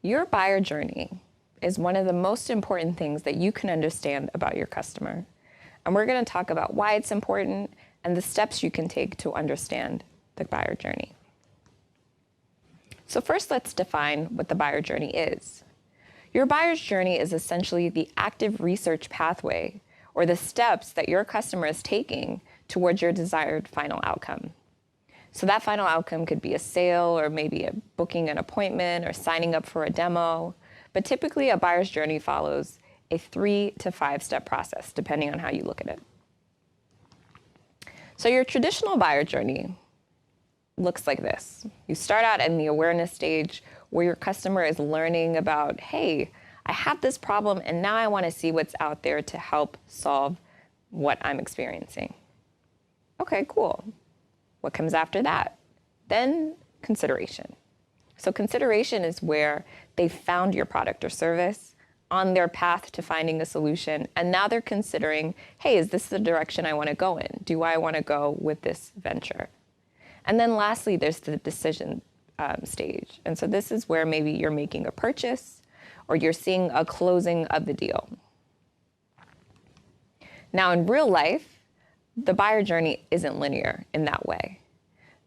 Your buyer journey is one of the most important things that you can understand about your customer. And we're going to talk about why it's important and the steps you can take to understand the buyer journey. So first, let's define what the buyer journey is. Your buyer's journey is essentially the active research pathway or the steps that your customer is taking towards your desired final outcome. So that final outcome could be a sale or maybe booking an appointment or signing up for a demo. But typically, a buyer's journey follows a 3 to 5 step process, depending on how you look at it. So your traditional buyer journey looks like this. You start out in the awareness stage where your customer is learning about, hey, I have this problem and now I want to see what's out there to help solve what I'm experiencing. Okay, cool. What comes after that? Then consideration. So consideration is where they found your product or service on their path to finding a solution, and now they're considering, hey, is this the direction I want to go in? Do I want to go with this venture? And then lastly, there's the decision stage. And so this is where maybe you're making a purchase or you're seeing a closing of the deal. Now, in real life, the buyer journey isn't linear in that way.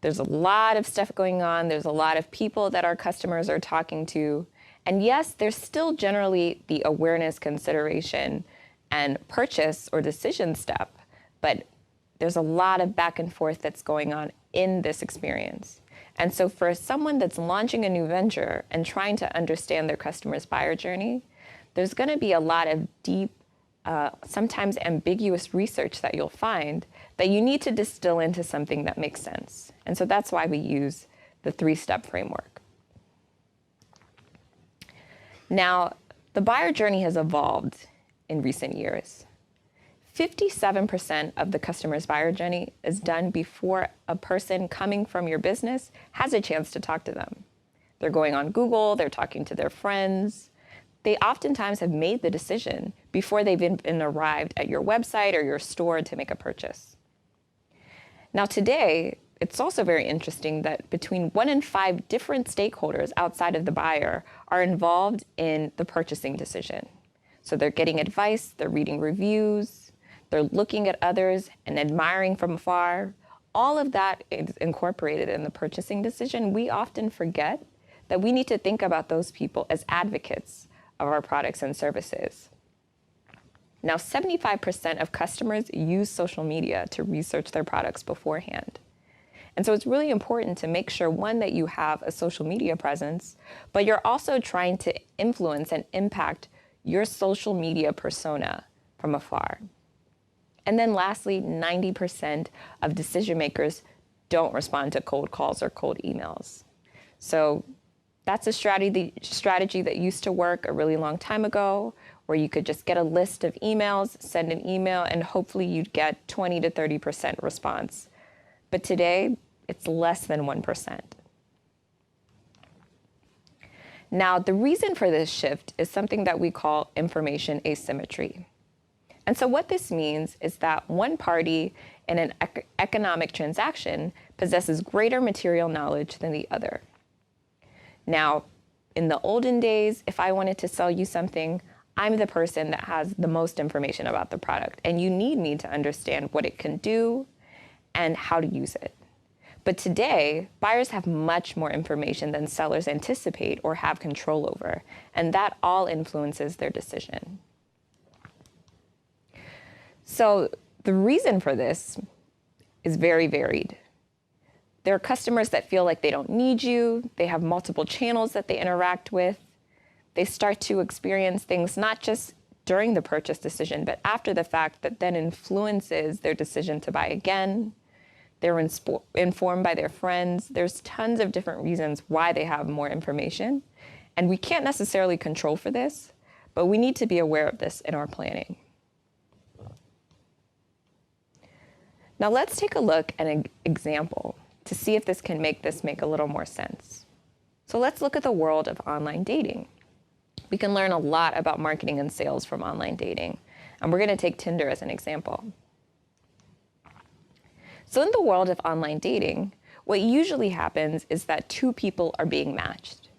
There's a lot of stuff going on. There's a lot of people that our customers are talking to. And yes, there's still generally the awareness, consideration, and purchase or decision step, but there's a lot of back and forth that's going on in this experience. And so for someone that's launching a new venture and trying to understand their customer's buyer journey, there's going to be a lot of deep, sometimes ambiguous research that you'll find that you need to distill into something that makes sense. And so that's why we use the 3-step framework. Now, the buyer journey has evolved in recent years. 57% of the customer's buyer journey is done before a person coming from your business has a chance to talk to them. They're going on Google, they're talking to their friends. They oftentimes have made the decision before they've been arrived at your website or your store to make a purchase. Now today, it's also very interesting that between 1 in 5 different stakeholders outside of the buyer are involved in the purchasing decision. So they're getting advice, they're reading reviews, they're looking at others and admiring from afar. All of that is incorporated in the purchasing decision. We often forget that we need to think about those people as advocates of our products and services. Now, 75% of customers use social media to research their products beforehand. And so it's really important to make sure, one, that you have a social media presence, but you're also trying to influence and impact your social media persona from afar. And then lastly, 90% of decision makers don't respond to cold calls or cold emails. So that's a strategy that used to work a really long time ago, where you could just get a list of emails, send an email, and hopefully you'd get 20 to 30% response. But today, it's less than 1%. Now, the reason for this shift is something that we call information asymmetry. And so what this means is that one party in an economic transaction possesses greater material knowledge than the other. Now, in the olden days, if I wanted to sell you something, I'm the person that has the most information about the product, and you need me to understand what it can do and how to use it. But today, buyers have much more information than sellers anticipate or have control over, and that all influences their decision. So the reason for this is very varied. There are customers that feel like they don't need you. They have multiple channels that they interact with. They start to experience things not just during the purchase decision, but after the fact that then influences their decision to buy again. They're informed by their friends. There's tons of different reasons why they have more information. And we can't necessarily control for this, but we need to be aware of this in our planning. Now let's take a look at an example to see if this can make a little more sense. So let's look at the world of online dating. We can learn a lot about marketing and sales from online dating. And we're going to take Tinder as an example. So in the world of online dating, what usually happens is that two people are being matched.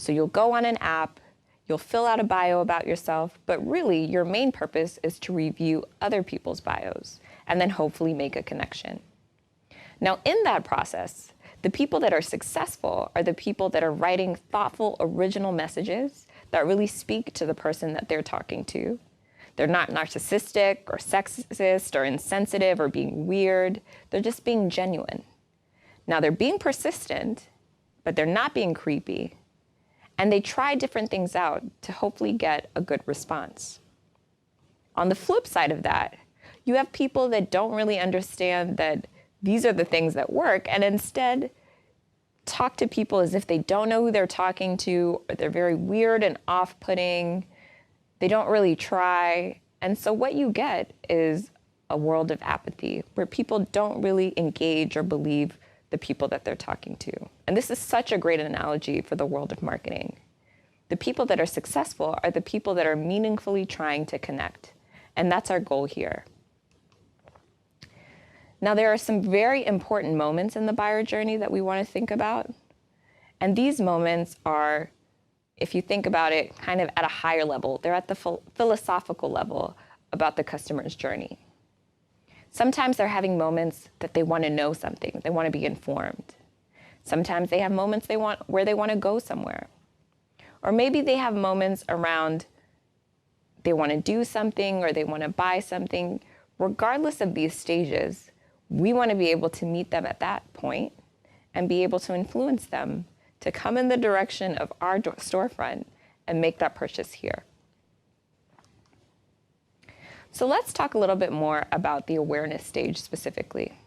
So you'll go on an app, you'll fill out a bio about yourself, but really your main purpose is to review other people's bios and then hopefully make a connection. Now, in that process, the people that are successful are the people that are writing thoughtful, original messages that really speak to the person that they're talking to. They're not narcissistic or sexist or insensitive or being weird. They're just being genuine. Now, they're being persistent, but they're not being creepy. And they try different things out to hopefully get a good response. On the flip side of that, you have people that don't really understand that these are the things that work and instead talk to people as if they don't know who they're talking to, or they're very weird and off-putting. They don't really try. And so what you get is a world of apathy where people don't really engage or believe the people that they're talking to. And this is such a great analogy for the world of marketing. The people that are successful are the people that are meaningfully trying to connect. And that's our goal here. Now, there are some very important moments in the buyer journey that we want to think about. And these moments are, if you think about it kind of at a higher level, they're at the philosophical level about the customer's journey. Sometimes they're having moments that they want to know something, they want to be informed. Sometimes they have moments where they want to go somewhere. Or maybe they have moments around they want to do something or they want to buy something. Regardless of these stages, we want to be able to meet them at that point and be able to influence them to come in the direction of our storefront and make that purchase here. So let's talk a little bit more about the awareness stage specifically.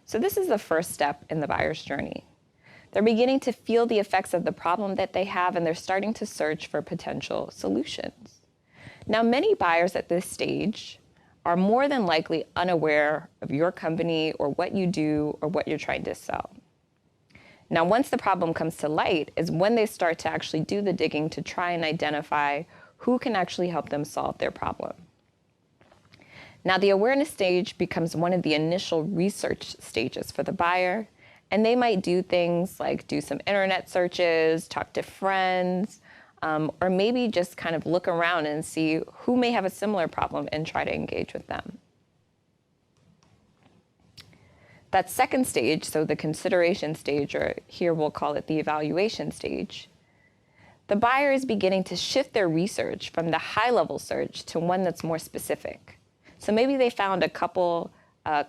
So this is the first step in the buyer's journey. They're beginning to feel the effects of the problem that they have, and they're starting to search for potential solutions. Now, many buyers at this stage are more than likely unaware of your company or what you do or what you're trying to sell. Now, once the problem comes to light is when they start to actually do the digging to try and identify who can actually help them solve their problem. Now, the awareness stage becomes one of the initial research stages for the buyer, and they might do things like do some internet searches, talk to friends, or maybe just kind of look around and see who may have a similar problem and try to engage with them. That second stage, so the consideration stage, or here we'll call it the evaluation stage, the buyer is beginning to shift their research from the high-level search to one that's more specific. So maybe they found a couple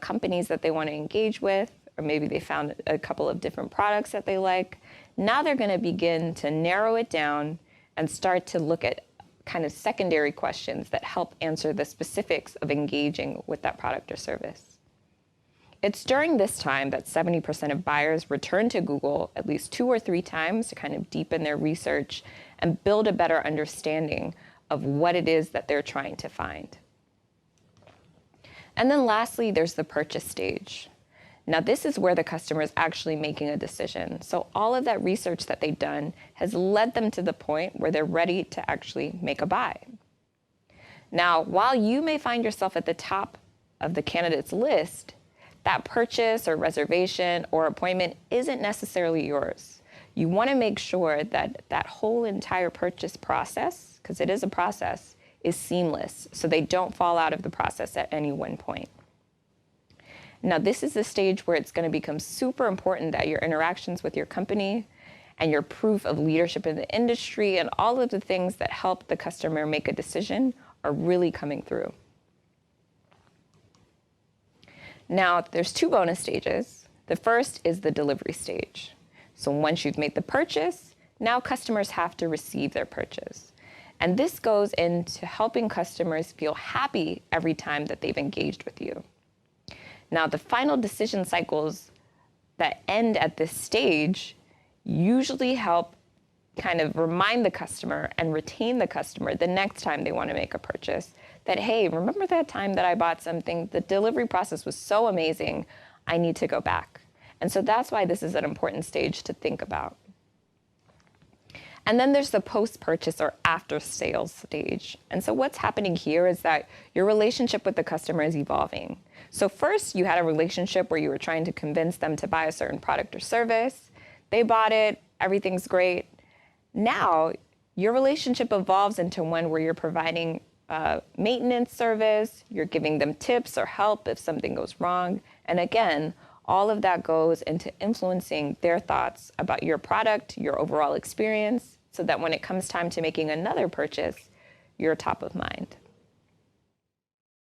companies that they want to engage with, or maybe they found a couple of different products that they like. Now they're going to begin to narrow it down and start to look at kind of secondary questions that help answer the specifics of engaging with that product or service. It's during this time that 70% of buyers return to Google at least 2 or 3 times to kind of deepen their research and build a better understanding of what it is that they're trying to find. And then lastly, there's the purchase stage. Now, this is where the customer is actually making a decision. So all of that research that they've done has led them to the point where they're ready to actually make a buy. Now, while you may find yourself at the top of the candidates list, that purchase or reservation or appointment isn't necessarily yours. You want to make sure that that whole entire purchase process, because it is a process, is seamless, so they don't fall out of the process at any one point. Now, this is the stage where it's going to become super important that your interactions with your company and your proof of leadership in the industry and all of the things that help the customer make a decision are really coming through. Now, there's 2 bonus stages. The first is the delivery stage. So once you've made the purchase, now customers have to receive their purchase. And this goes into helping customers feel happy every time that they've engaged with you. Now, the final decision cycles that end at this stage usually help kind of remind the customer and retain the customer the next time they want to make a purchase that, hey, remember that time that I bought something? The delivery process was so amazing, I need to go back. And so that's why this is an important stage to think about. And then there's the post-purchase or after-sales stage. And so what's happening here is that your relationship with the customer is evolving. So first, you had a relationship where you were trying to convince them to buy a certain product or service. They bought it, everything's great. Now, your relationship evolves into one where you're providing a maintenance service, you're giving them tips or help if something goes wrong. And again, all of that goes into influencing their thoughts about your product, your overall experience, so that when it comes time to making another purchase, you're top of mind.